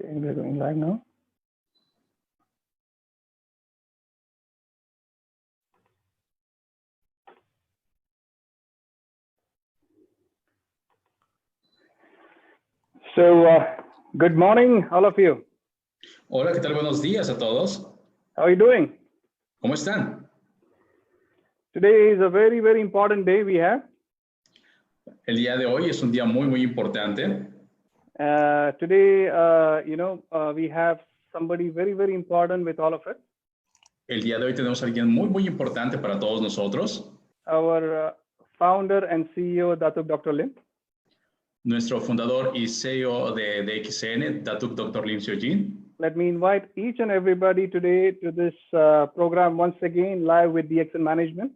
Okay, we're going live now. So, good morning, all of you. Hola, ¿qué tal? Buenos días a todos. How are you doing? ¿Cómo están? Today is a very, very important day we have. El día de hoy es un día muy importante. Today, we have somebody very, very important with all of us. El día de hoy tenemos a alguien muy importante para todos nosotros. Our founder and CEO, Datuk Dr. Lim. Nuestro fundador y CEO de XN, Datuk Dr. Lim Siow. Let me invite each and everybody today to this program once again live with DXN Management.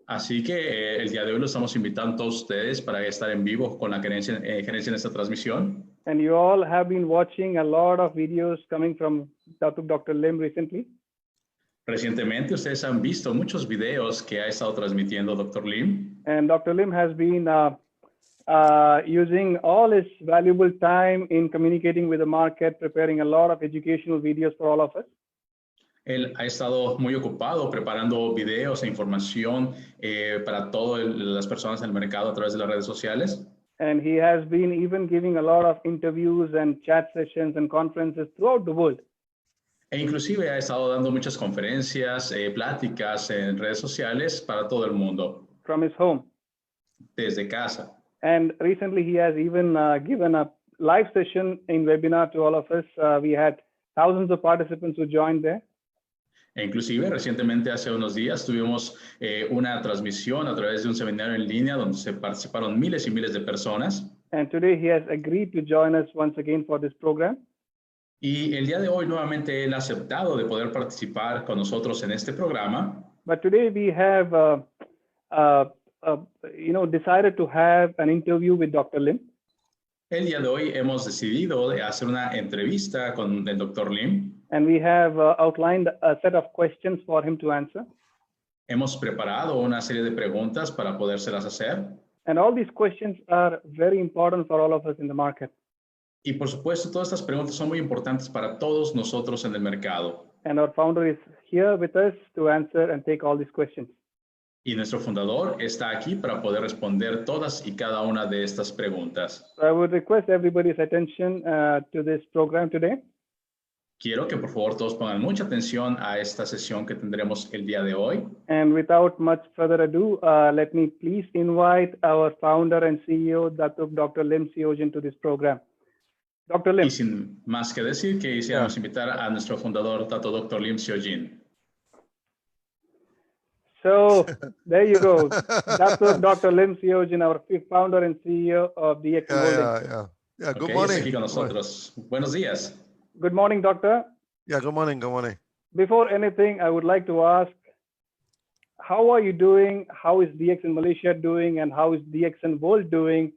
Así que el día de hoy los estamos invitando a todos ustedes para estar en vivo con la gerencia en esta transmisión. And you all have been watching a lot of videos coming from Datuk Dr. Lim recently. Recientemente ustedes han visto muchos videos que ha estado transmitiendo Dr. Lim. And Dr. Lim has been using all his valuable time in communicating with the market, preparing a lot of educational videos for all of us. Él ha estado muy ocupado preparando videos e información para todas las personas en el mercado a través de las redes sociales. And he has been even giving a lot of interviews and chat sessions and conferences throughout the world. E inclusive ha estado dando muchas conferencias, pláticas en redes sociales para todo el mundo. From his home. Desde casa. And recently he has even given a live session in webinar to all of us. We had thousands of participants who joined there. E inclusive recientemente hace unos días tuvimos una transmisión a través de un seminario en línea donde se participaron miles y miles de personas. And today he has agreed to join us once again for this program. Y el día de hoy nuevamente él ha aceptado de poder participar con nosotros en este programa. But today we have decided to have an interview with Dr. Lim. El día de hoy hemos decidido hacer una entrevista con el Dr. Lim. And we have outlined a set of questions for him to answer. Hemos preparado una serie de preguntas para podérselas hacer. And all these questions are very important for all of us in the market. Y por supuesto, todas estas preguntas son muy importantes para todos nosotros en el mercado. And our founder is here with us to answer and take all these questions. Y nuestro fundador está aquí para poder responder todas y cada una de estas preguntas. So I would request everybody's attention to this program today. Quiero que por favor todos pongan mucha atención a esta sesión que tendremos el día de hoy. And without much further ado, let me please invite our founder and CEO, Datuk Dr. Lim Siow, to this program. Dr. Lim. Y sin más que decir, que quisiéramos invitar a nuestro fundador, Datuk Dr. Lim Siow. So there you go, Datuk Dr. Lim Siow, our founder and CEO of DXN Holdings. Yeah. Good Okay, morning. está aquí con nosotros. Buenos días. Good morning, doctor. Yeah, good morning. Good morning. Before anything, I would like to ask, how are you doing? How is DXN Malaysia doing? And how is DXN World doing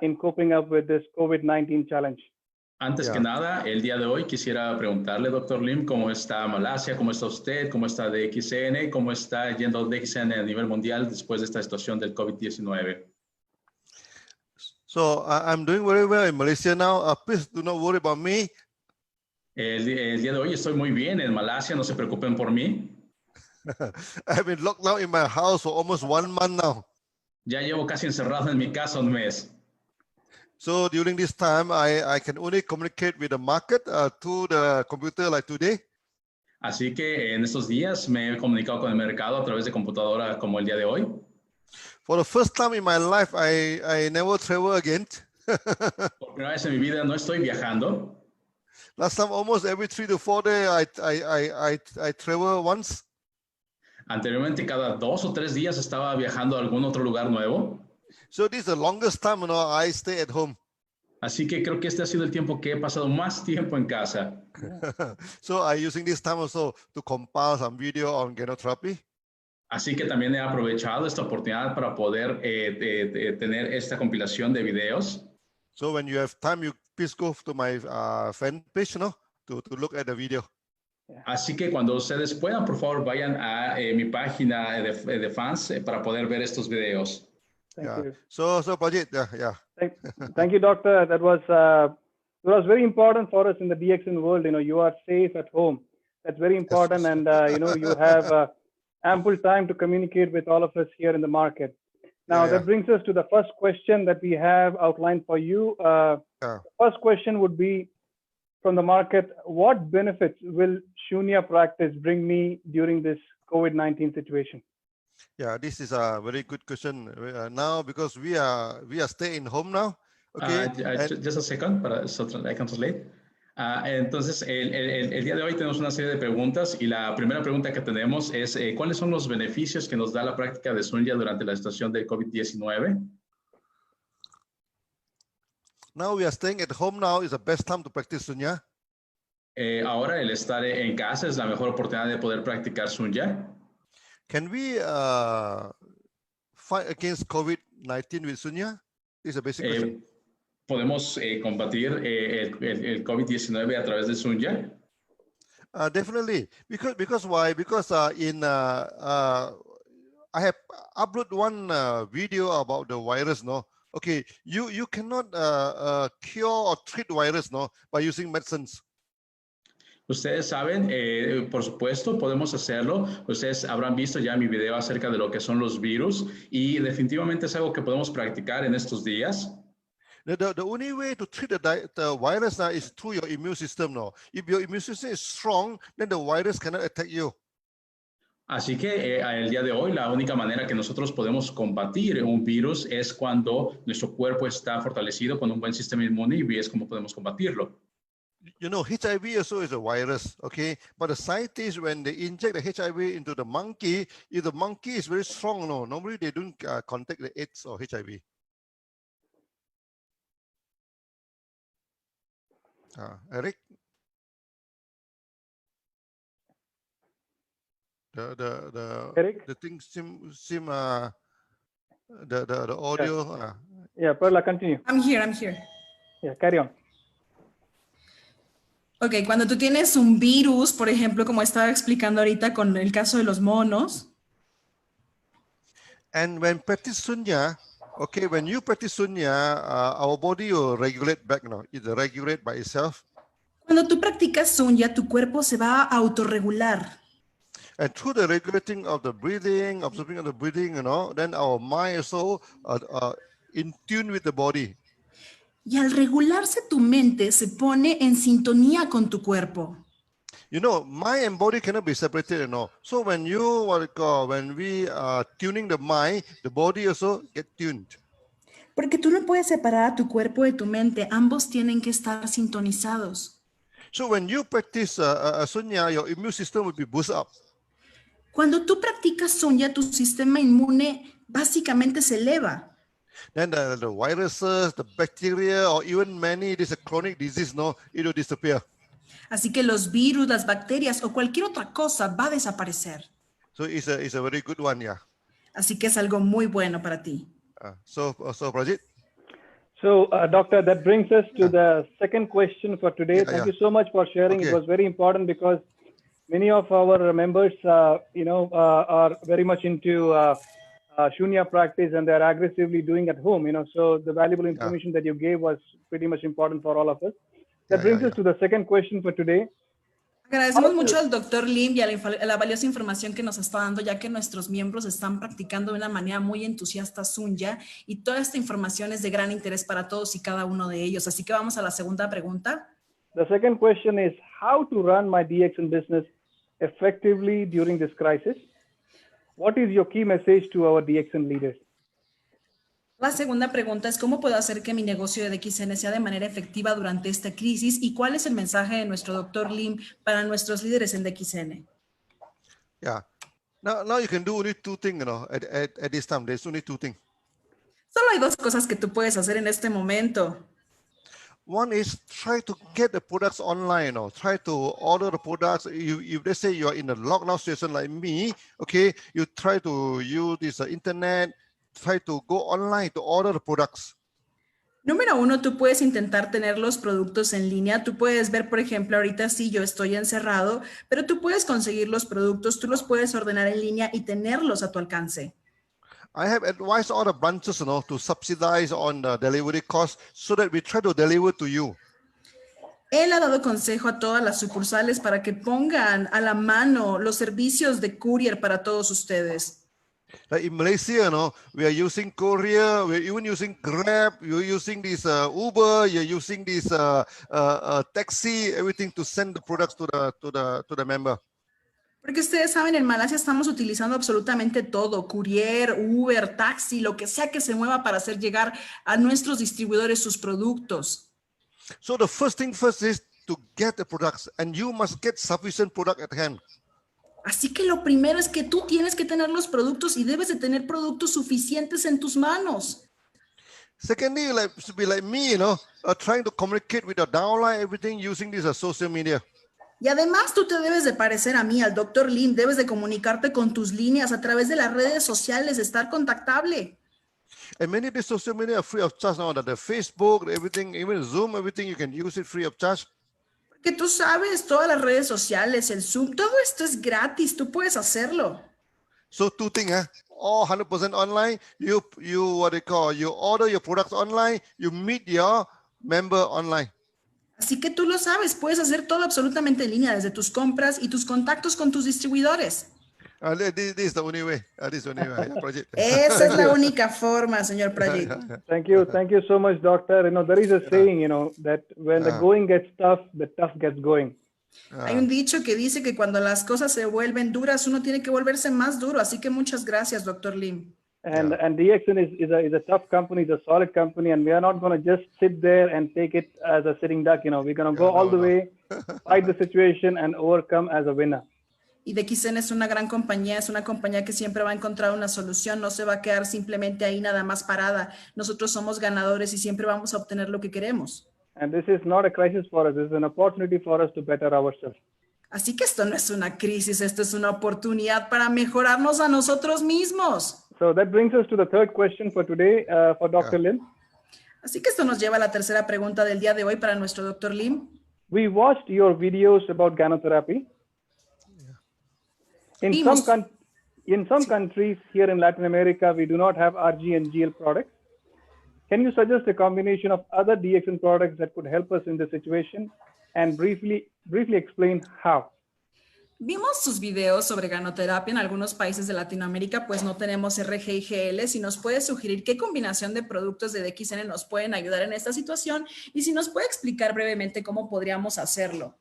in coping up with this COVID-19 challenge? Antes que nada, el día de hoy quisiera preguntarle, Dr. Lim, ¿cómo está Malasia? ¿Cómo está usted? ¿Cómo está DXN? ¿Cómo está yendo DXN a nivel mundial después de esta situación del COVID-19? So I'm doing very well in Malaysia now. Please do not worry about me. El día de hoy estoy muy bien en Malasia, no se preocupen por mí. I've been locked down in my house for almost 1 month now. Ya llevo casi encerrado en mi casa un mes. So during this time, I can only communicate with the market through the computer like today. Así que en estos días me he comunicado con el mercado a través de computadora como el día de hoy. For the first time in my life, I never travel again. Por primera vez en mi vida no estoy viajando. Last time, almost every 3 to 4 days, I travel once. Anteriormente, cada 2 o 3 días estaba viajando a algún otro lugar nuevo. So this is the longest time, I stay at home. Así que creo que este ha sido el tiempo que he pasado más tiempo en casa. So I'm using this time also to compile some video on genotherapy. Así que también he aprovechado esta oportunidad para poder tener esta compilación de videos. So when you have time, you please go to my fan page, to look at the video. Así que cuando ustedes puedan, por favor, vayan a mi página de fans para poder ver estos videos. Thank you. So Bajit, yeah. Thank you, doctor. That was So it's very important for us in the DXN world. You are safe at home. That's very important, and you have ample time to communicate with all of us here in the market. Now that brings us to the first question that we have outlined for you. The first question would be from the market: what benefits will Shunya practice bring me during this COVID-19 situation? Yeah, this is a very good question. Now, because we are staying home now. Okay. Just a second, I can translate. Entonces, el día de hoy tenemos una serie de preguntas y la primera pregunta que tenemos es ¿cuáles son los beneficios que nos da la práctica de Shunya durante la situación del COVID-19? Now we are staying at home now is the best time to practice Shunya. Ahora el estar en casa es la mejor oportunidad de poder practicar Shunya. Can we fight against COVID-19 with Shunya? This is a basic question. ¿Podemos combatir el COVID-19 a través de Shunya? Definitely. Because why? Because I have uploaded one video about the virus. No, okay. You cannot cure or treat virus, no, by using medicines. Ustedes saben, por supuesto, podemos hacerlo. Ustedes habrán visto ya mi video acerca de lo que son los virus y definitivamente es algo que podemos practicar en estos días. The only way to treat the virus now is through your immune system now. If your immune system is strong, then the virus cannot attack you. Así que el día de hoy la única manera que nosotros podemos combatir un virus es cuando nuestro cuerpo está fortalecido con un buen sistema inmune y es como podemos combatirlo. HIV also is a virus, okay? But the scientists, when they inject the HIV into the monkey, if the monkey is very strong, no, normally they don't contact the AIDS or HIV. Eric? Eric? The thing seem the audio. Yeah, Perla, continue. I'm here. Yeah, carry on. Ok, cuando tú tienes un virus, por ejemplo, como estaba explicando ahorita con el caso de los monos. And when practice Shunya, okay, when you practice Shunya, our body will regulate back now. It will regulate by itself. Cuando tú practicas Shunya, tu cuerpo se va a autorregular. And through the regulating of the breathing, observing of the breathing, then our mind also in tune with the body. Y al regularse tu mente, se pone en sintonía con tu cuerpo. Mind and body cannot be separated, So when when we are tuning the mind, the body also get tuned. Porque tú no puedes separar a tu cuerpo de tu mente. Ambos tienen que estar sintonizados. So when you practice Shunya, your immune system will be boosted up. Cuando tú practicas Shunya, tu sistema inmune básicamente se eleva. Then the viruses, the bacteria, or even many, this is a chronic disease, it will disappear. Así que los virus, las bacterias o cualquier otra cosa va a desaparecer. So it's a very good one, yeah. Así que es algo muy bueno para ti. So Prajit? So, Doctor, that brings us to the second question for today. Thank you so much for sharing. Okay. It was very important because many of our members, are very much into Shunya practice and they're aggressively doing at home, so the valuable information that you gave was pretty much important for all of us. That brings us to the second question for today. Agradecemos mucho al Dr. Lim y a la valiosa información que nos está dando, ya que nuestros miembros están practicando de una manera muy entusiasta Shunya y toda esta información es de gran interés para todos y cada uno de ellos. Así que vamos a la segunda pregunta. The second question is how to run my DXN business effectively during this crisis. What is your key message to our DXN leaders? La segunda pregunta es ¿cómo puedo hacer que mi negocio de DXN sea de manera efectiva durante esta crisis? ¿Y cuál es el mensaje de nuestro Dr. Lim para nuestros líderes en DXN? Yeah. Now you can do only two things, at this time. There's only two things. Solo hay dos cosas que tú puedes hacer en este momento. One is try to get the products online, try to order the products. If let's say you're in a lockdown situation like me, okay, you try to use this internet, try to go online to order the products. Número uno, tú puedes intentar tener los productos en línea. Tú puedes ver, por ejemplo, ahorita sí yo estoy encerrado, pero tú puedes conseguir los productos, tú los puedes ordenar en línea y tenerlos a tu alcance. I have advised all the branches, to subsidize on the delivery cost so that we try to deliver to you. Él ha dado consejo a todas las sucursales para que pongan a la mano los servicios de courier para todos ustedes. Like in Malaysia, we are using courier, we're even using Grab, you're using this Uber, you're using this taxi, everything to send the products to the member. Porque ustedes saben, en Malasia estamos utilizando absolutamente todo, courier, Uber, taxi, lo que sea que se mueva para hacer llegar a nuestros distribuidores sus productos. So the first thing first is to get the products, and you must get sufficient product at hand. Así que lo primero es que tú tienes que tener los productos y debes de tener productos suficientes en tus manos. Secondly, should be like me, trying to communicate with the downline, everything using this social media. Y además tú te debes de parecer a mí, al Dr. Lim, debes de comunicarte con tus líneas a través de las redes sociales, estar contactable. And many of the social media are free of charge now, that the Facebook, everything, even Zoom, everything, you can use it free of charge. Porque tú sabes, todas las redes sociales, el Zoom, todo esto es gratis, tú puedes hacerlo. So two things, all 100% online, you what they call, you order your products online, you meet your member online. Así que tú lo sabes, puedes hacer todo absolutamente en línea, desde tus compras y tus contactos con tus distribuidores. This is the only way. This is the only way. Prajit. Esa es la única forma, señor Prajit. Thank you so much, doctor. There is a saying, that when the going gets tough, the tough gets going. Hay un dicho que dice que cuando las cosas se vuelven duras, uno tiene que volverse más duro. Así que muchas gracias, Dr. Lim. And DXN is a tough company, it's a solid company, and we are not going to just sit there and take it as a sitting duck. We're going to go all the way, fight the situation, and overcome as a winner. Y DXN es una gran compañía, es una compañía que siempre va a encontrar una solución, no se va a quedar simplemente ahí nada más parada. Nosotros somos ganadores y siempre vamos a obtener lo que queremos. And this is not a crisis for us, this is an opportunity for us to better ourselves. Así que esto no es una crisis, esto es una oportunidad para mejorarnos a nosotros mismos. So that brings us to the third question for today for Dr. Lim. Así que esto nos lleva a la tercera pregunta del día de hoy para nuestro Dr. Lim. We watched your videos about gynotherapy. In some countries here in Latin America, we do not have RG and GL products. Can you suggest a combination of other DXN products that could help us in this situation, and briefly explain how? Vimos sus videos sobre ganoterapia en algunos países de Latinoamérica, pues no tenemos RG y GL. Si nos puede sugerir qué combinación de productos de DXN nos pueden ayudar en esta situación y si nos puede explicar brevemente cómo podríamos hacerlo.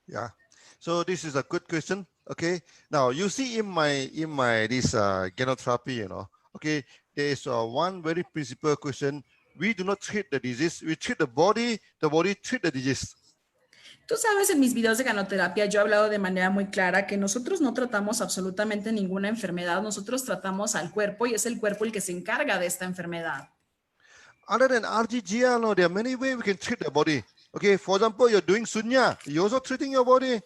Yeah, so this is a good question. Okay, now you see in my this gynotherapy, okay, there is one very principal question. We do not treat the disease, we treat the body treat the disease. Tú sabes, en mis videos de ganoterapia yo he hablado de manera muy clara que nosotros no tratamos absolutamente ninguna enfermedad, nosotros tratamos al cuerpo y es el cuerpo el que se encarga de esta enfermedad. Other than RGGL, there are many ways we can treat the body. Okay, for example, you're doing sunya, you're also treating your body.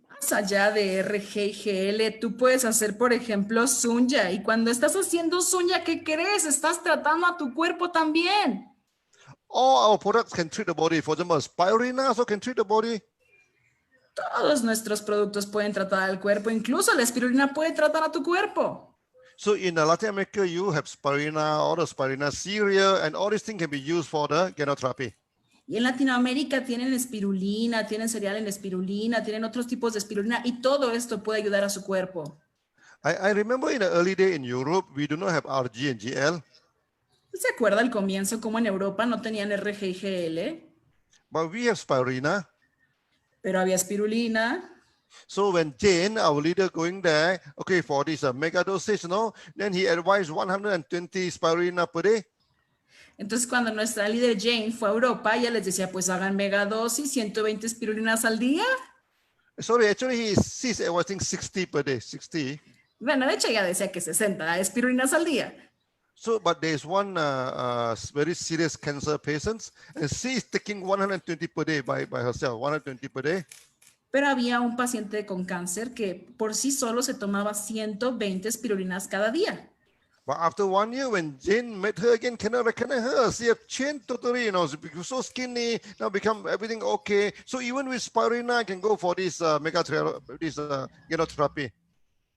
Más allá de RG y GL, tú puedes hacer, por ejemplo, sunya. Y cuando estás haciendo sunya, ¿qué crees? Estás tratando a tu cuerpo también. All our products can treat the body. For example, spirulina also can treat the body. Todos nuestros productos pueden tratar al cuerpo. Incluso la espirulina puede tratar a tu cuerpo. So in Latin America, you have spirulina, all the spirulina cereal, and all these things can be used for the gynotherapy. Y en Latinoamérica tienen espirulina, tienen cereal en espirulina, tienen otros tipos de espirulina y todo esto puede ayudar a su cuerpo. I remember in the early day in Europe, we do not have RG and GL. ¿Se acuerda al comienzo cómo en Europa no tenían RG y GL? But we have spirulina. Pero había espirulina. So when Jane, our leader, going there, okay, for this mega dosage, then he advised 120 spirulina per day. Entonces, cuando nuestra líder Jane fue a Europa, ella les decía, pues hagan megadosis, 120 espirulinas al día. Sorry, actually he's advising 60 per day, 60. Bueno, de hecho ella decía que 60 espirulinas al día. So, but there's one very serious cancer patient, and she is taking 120 per day by herself, 120 per day. Pero había un paciente con cáncer que por sí solo se tomaba 120 espirulinas cada día. But after 1 year, when Jane met her again, cannot recognize her. She have changed totally, she become so skinny, now become everything okay. So even with spirulina, I can go for this gynotherapy.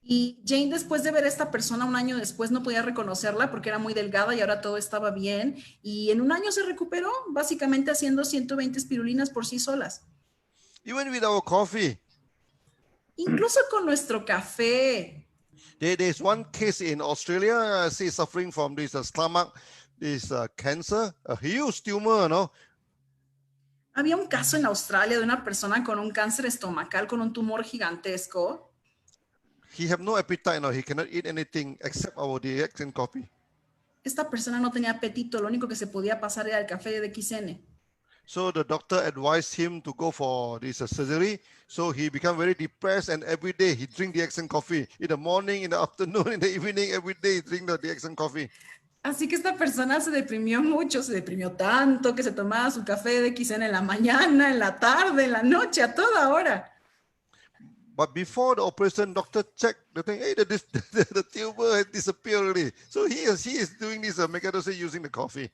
Y Jane, después de ver a esta persona un año después, no podía reconocerla porque era muy delgada y ahora todo estaba bien. Y en un año se recuperó, básicamente haciendo 120 espirulinas por sí solas. Even with our coffee, Incluso con nuestro café. there's one case in Australia. She's suffering from this stomach, this cancer, a huge tumor, no? Había un caso en Australia de una persona con un cáncer estomacal, con un tumor gigantesco. He have no appetite, no. He cannot eat anything except our DX and coffee. Esta persona no tenía apetito, lo único que se podía pasar era el café de XN. So the doctor advised him to go for this surgery. So he became very depressed, and every day he drink DX and coffee. In the morning, in the afternoon, in the evening, every day he drink the DX and coffee. Así que esta persona se deprimió mucho, se deprimió tanto que se tomaba su café de XN en la mañana, en la tarde, en la noche, a toda hora. But before the operation, doctor checked the thing. Hey, the tumor has disappeared already. So he is doing this mechanism using the coffee.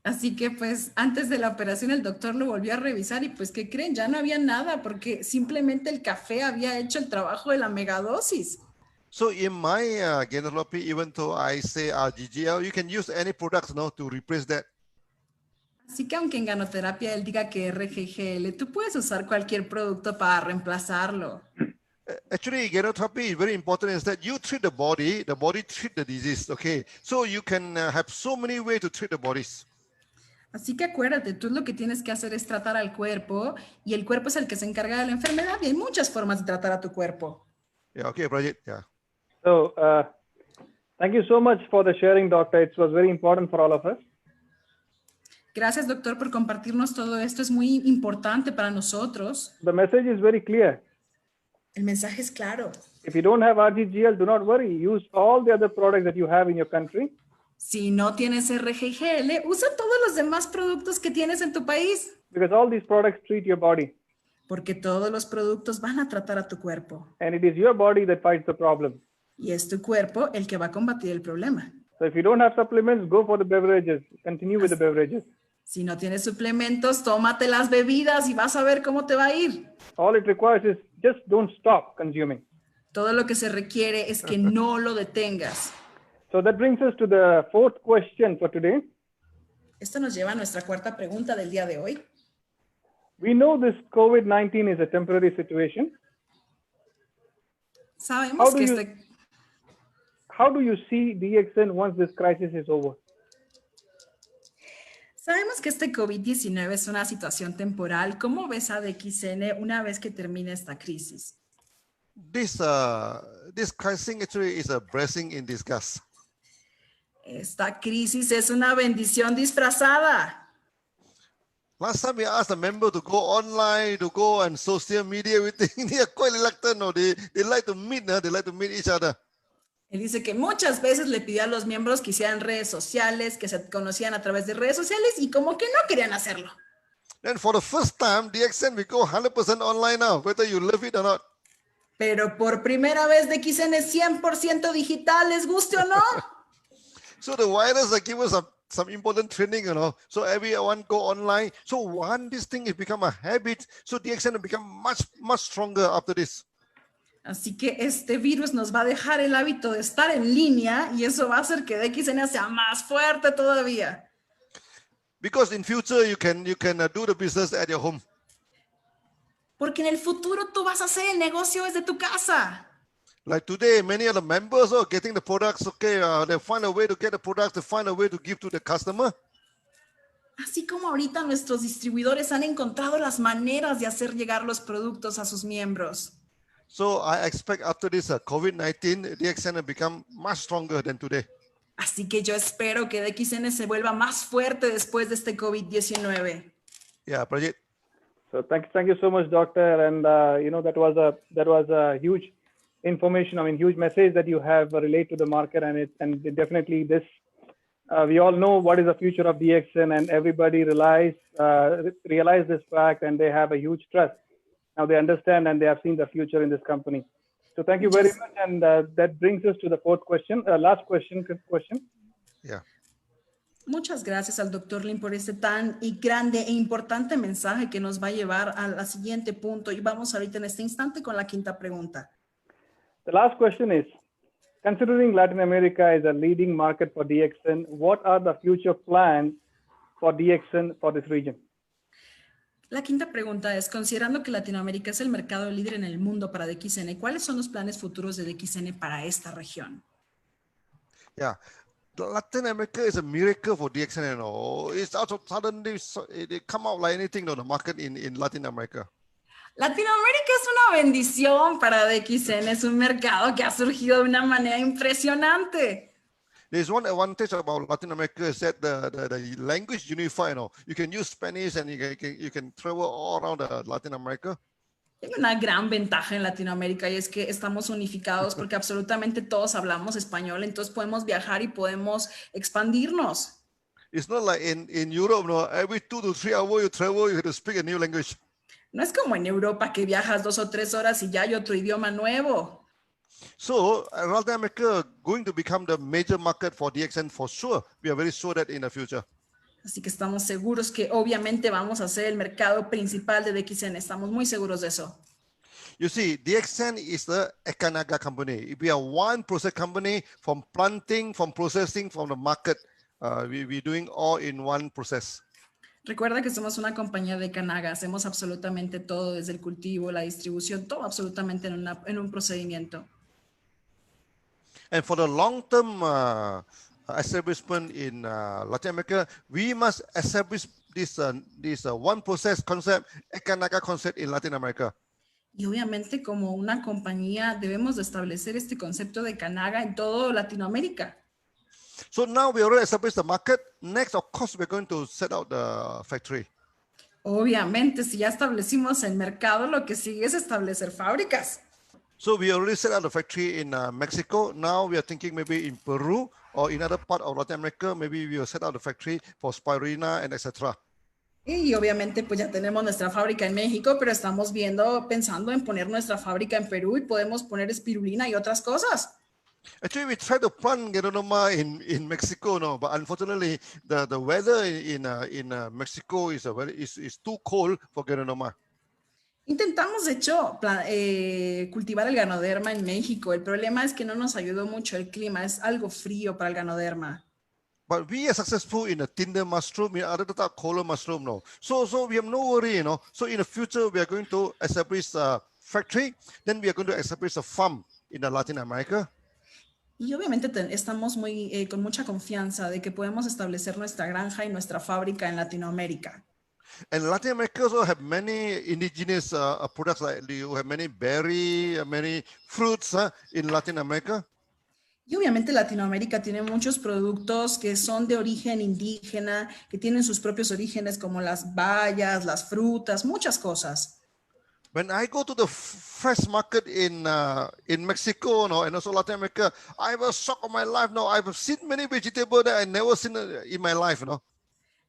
Así que pues antes de la operación el doctor lo volvió a revisar y pues ¿qué creen? Ya no había nada porque simplemente el café había hecho el trabajo de la megadosis. So in my gynecology, even though I say GGL, you can use any products now to replace that. Así que aunque en ganoterapia él diga que RGGL, tú puedes usar cualquier producto para reemplazarlo. Actually, gynecology is very important is that you treat the body treat the disease, okay? So you can have so many ways to treat the bodies. Así que acuérdate, tú lo que tienes que hacer es tratar al cuerpo y el cuerpo es el que se encarga de la enfermedad y hay muchas formas de tratar a tu cuerpo. Yeah, okay, Project, yeah. So thank you so much for the sharing, doctor. It was very important for all of us. Gracias, doctor, por compartirnos todo esto. Es muy importante para nosotros. The message is very clear. El mensaje es claro. If you don't have RGGL, do not worry. Use all the other products that you have in your country. Si no tienes RGGL, usa todos los demás productos que tienes en tu país. Because all these products treat your body. Porque todos los productos van a tratar a tu cuerpo. And it is your body that fights the problem. Y es tu cuerpo el que va a combatir el problema. So if you don't have supplements, go for the beverages. Continue with the beverages. Si no tienes suplementos, tómate las bebidas y vas a ver cómo te va a ir. All it requires is just don't stop consuming. Todo lo que se requiere es que no lo detengas. So that brings us to the fourth question for today. Esto nos lleva a nuestra cuarta pregunta del día de hoy. We know this COVID-19 is a temporary situation. Sabemos que How do you see DXN once this crisis is over? Sabemos que este COVID-19 es una situación temporal. ¿Cómo ves a DXN una vez que termine esta crisis? This crisis actually is a blessing in disguise. Esta crisis es una bendición disfrazada. Last time we asked a member to go online, to go on social media, everything. They are quite reluctant. No, they like to meet. They like to meet each other. Él dice que muchas veces le pidió a los miembros que hicieran redes sociales, que se conocían a través de redes sociales y como que no querían hacerlo. Then for the first time, DXN we go 100% online now, whether you love it or not. Pero por primera vez DXN es 100% digital, les guste o no. So the virus give us some important training, you know. So everyone go online. So once this thing has become a habit, so DXN will become much stronger after this. Así que este virus nos va a dejar el hábito de estar en línea y eso va a hacer que DXN sea más fuerte todavía. Because in future you can do the business at your home. Porque en el futuro tú vas a hacer el negocio desde tu casa. Like today, many of the members are getting the products. Okay, they find a way to get the products. They find a way to give to the customer. Así como ahorita nuestros distribuidores han encontrado las maneras de hacer llegar los productos a sus miembros. So I expect after this COVID-19, DXN will become much stronger than today. Así que yo espero que DXN se vuelva más fuerte después de este COVID-19. Yeah, Project. So thank you so much, doctor. And you know, that was a huge information. I mean, huge message that you have relayed to the market, and definitely this. We all know what is the future of DXN, and everybody realize this fact, and they have a huge trust. Now they understand and they have seen the future in this company. So thank you very much. And that brings us to the fourth question, last question. Yeah. Muchas gracias al Dr. Lim por este tan grande e importante mensaje que nos va a llevar al siguiente punto. Y vamos ahorita en este instante con la quinta pregunta. The last question is, considering Latin America is a leading market for DXN, what are the future plans for DXN for this region? La quinta pregunta es, considerando que Latinoamérica es el mercado líder en el mundo para DXN, ¿cuáles son los planes futuros de DXN para esta región? Yeah, Latin America is a miracle for DXN. You know, it's out of suddenly it come out like anything. You know, the market in Latin America. Latinoamérica es una bendición para DXN, es un mercado que ha surgido de una manera impresionante. There's one advantage about Latin America is that the language unified. You know, you can use Spanish and you can travel all around Latin America. Hay una gran ventaja en Latinoamérica y es que estamos unificados porque absolutamente todos hablamos español, entonces podemos viajar y podemos expandirnos. It's not like in Europe. No, every 2 to 3 hours you travel, you have to speak a new language. No es como en Europa que viajas 2 o 3 horas y ya hay otro idioma nuevo. So Latin America going to become the major market for DXN for sure. We are very sure that in the future. Así que estamos seguros que obviamente vamos a ser el mercado principal de DXN. Estamos muy seguros de eso. You see, DXN is the Ekanaga company. We are one process company from planting, from processing, from the market. We're doing all in one process. Recuerda que somos una compañía de Kanaga. Hacemos absolutamente todo, desde el cultivo, la distribución, todo absolutamente en un procedimiento. And for the long-term establishment in Latin America, we must establish this one process concept, Ekanaga concept in Latin America. Y obviamente como una compañía debemos de establecer este concepto de Kanaga en todo Latinoamérica. So now we already established the market. Next, of course, we're going to set out the factory. Obviamente, si ya establecimos el mercado, lo que sigue es establecer fábricas. So we already set out the factory in Mexico. Now we are thinking maybe in Peru or in other part of Latin America. Maybe we will set out the factory for spirulina and etc. Y obviamente pues ya tenemos nuestra fábrica en México, pero estamos pensando en poner nuestra fábrica en Perú y podemos poner espirulina y otras cosas. Actually, we tried to plant geronoma in Mexico, no, but unfortunately, the weather in Mexico is too cold for geronoma. Intentamos, de hecho, cultivar el ganoderma en México. El problema es que no nos ayudó mucho el clima. Es algo frío para el ganoderma. But we are successful in the tinder mushroom, in other color mushroom, no. So we have no worry, you know. So in the future, we are going to establish a factory. Then we are going to establish a farm in Latin America. Y obviamente estamos con mucha confianza de que podemos establecer nuestra granja y nuestra fábrica en Latinoamérica. And Latin America also have many indigenous products, like you have many berry, many fruits in Latin America. Y obviamente Latinoamérica tiene muchos productos que son de origen indígena, que tienen sus propios orígenes como las bayas, las frutas, muchas cosas. When I go to the fresh market in Mexico, no, and also Latin America, I was shocked of my life. No, I've seen many vegetables that I never seen in my life, no.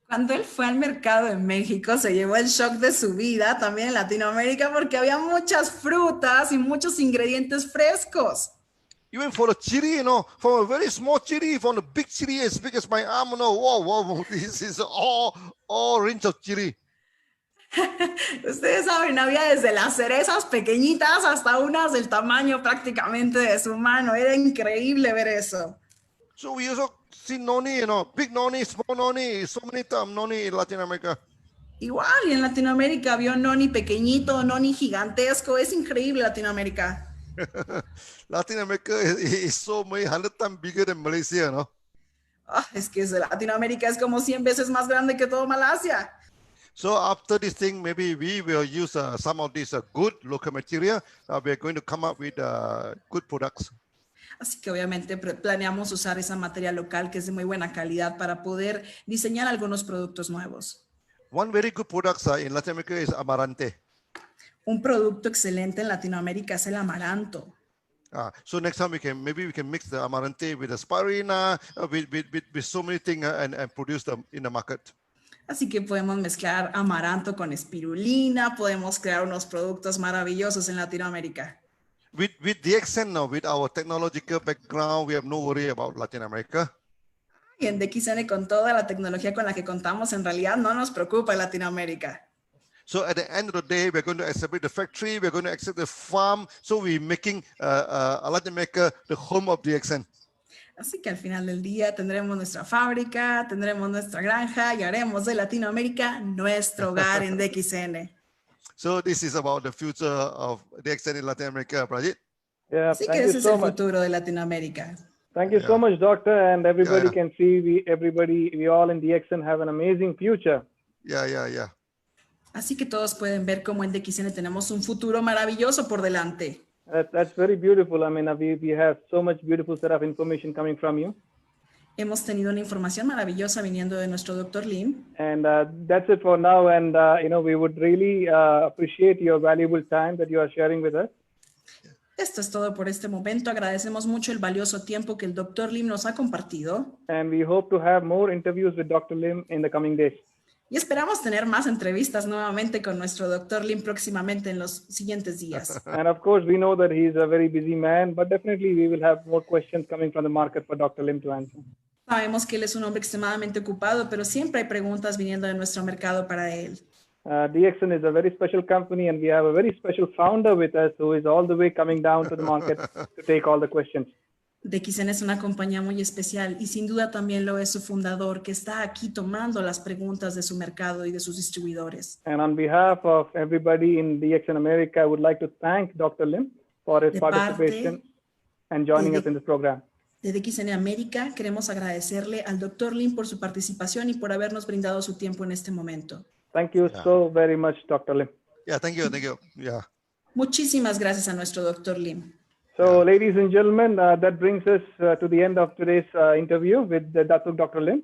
Cuando él fue al mercado en México, se llevó el shock de su vida, también en Latinoamérica, porque había muchas frutas y muchos ingredientes frescos. Even for the chili, you know, from a very small chili, from a big chili as big as my arm, no, wow, this is all range of chili. Ustedes saben, había desde las cerezas pequeñitas hasta unas del tamaño prácticamente de su mano. Era increíble ver eso. So we also see noni, you know, big noni, small noni, so many times noni in Latin America. Igual, y en Latinoamérica vio noni pequeñito, noni gigantesco. Es increíble Latinoamérica. Latin America is so many 100 times bigger than Malaysia, no? Es que Latinoamérica es como 100 veces más grande que todo Malasia. So after this thing, maybe we will use some of this good local material. We are going to come up with good products. Así que obviamente planeamos usar esa materia local que es de muy buena calidad para poder diseñar algunos productos nuevos. One very good product in Latin America is amarante. Un producto excelente en Latinoamérica es el amaranto. So next time maybe we can mix the amarante with the spirulina, with so many things and produce them in the market. Así que podemos mezclar amaranto con espirulina, podemos crear unos productos maravillosos en Latinoamérica. With DXN now, with our technological background, we have no worry about Latin America. Y en DXN, con toda la tecnología con la que contamos, en realidad no nos preocupa Latinoamérica. So at the end of the day, we're going to establish the factory, we're going to accept the farm. So we're making Latin America the home of DXN. Así que al final del día tendremos nuestra fábrica, tendremos nuestra granja y haremos de Latinoamérica nuestro hogar en DXN. So this is about the future of DXN in Latin America, Prajit. Yeah, Así que thank you ese es so el much. futuro de Latinoamérica. Thank you so much, Doctor. And everybody Yeah. can see we all in DXN have an amazing future. Yeah. Así que todos pueden ver cómo en DXN tenemos un futuro maravilloso por delante. That's very beautiful. I mean, we have so much beautiful set of information coming from you. Hemos tenido una información maravillosa viniendo de nuestro Dr. Lim. And that's it for now. And, we would really appreciate your valuable time that you are sharing with us. Esto es todo por este momento. Agradecemos mucho el valioso tiempo que el Dr. Lim nos ha compartido. And we hope to have more interviews with Dr. Lim in the coming days. Y esperamos tener más entrevistas nuevamente con nuestro Dr. Lim próximamente en los siguientes días. And of course, we know that he's a very busy man, but definitely we will have more questions coming from the market for Dr. Lim to answer. Sabemos que él es un hombre extremadamente ocupado, pero siempre hay preguntas viniendo de nuestro mercado para él. DXN is a very special company, and we have a very special founder with us who is all the way coming down to the market to take all the questions. DXN es una compañía muy especial y sin duda también lo es su fundador, que está aquí tomando las preguntas de su mercado y de sus distribuidores. And on behalf of everybody in DXN America, I would like to thank Dr. Lim for his participation and joining us in this program. De DXN América queremos agradecerle al Dr. Lim por su participación y por habernos brindado su tiempo en este momento. Thank you so very much, Dr. Lim. Yeah, thank you. Yeah. Muchísimas gracias a nuestro Dr. Lim. So, ladies and gentlemen, that brings us to the end of today's interview with the Datuk Dr. Lim.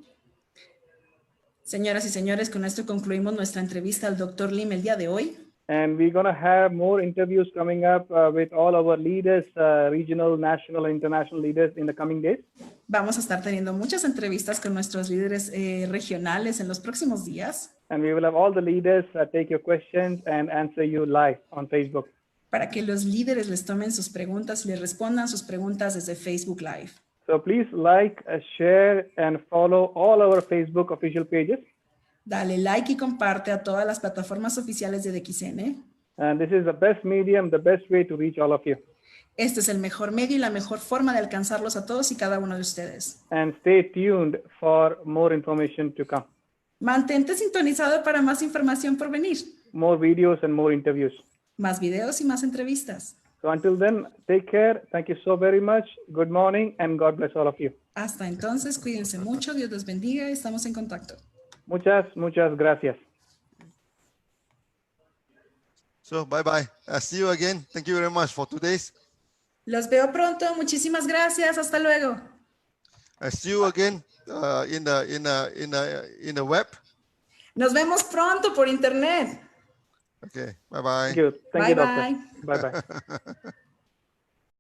Señoras y señores, con esto concluimos nuestra entrevista al Dr. Lim el día de hoy. And we're going to have more interviews coming up with all our leaders, regional, national, and international leaders in the coming days. Vamos a estar teniendo muchas entrevistas con nuestros líderes regionales en los próximos días. And we will have all the leaders take your questions and answer you live on Facebook. Para que los líderes les tomen sus preguntas y les respondan sus preguntas desde Facebook Live. So please like, share, and follow all our Facebook official pages. Dale like y comparte a todas las plataformas oficiales de DXN. And this is the best medium, the best way to reach all of you. Este es el mejor medio y la mejor forma de alcanzarlos a todos y cada uno de ustedes. And stay tuned for more information to come. Mantente sintonizado para más información por venir. More videos and more interviews. Más videos y más entrevistas. So until then, take care. Thank you so very much. Good morning and God bless all of you. Hasta entonces, cuídense mucho. Dios les bendiga y estamos en contacto. Muchas gracias. So bye-bye. See you again. Thank you very much for today's. Los veo pronto. Muchísimas gracias. Hasta luego. See you again in the web. Nos vemos pronto por internet. Okay. Bye-bye. Thank you, Bye, doctor. bye. Bye-bye.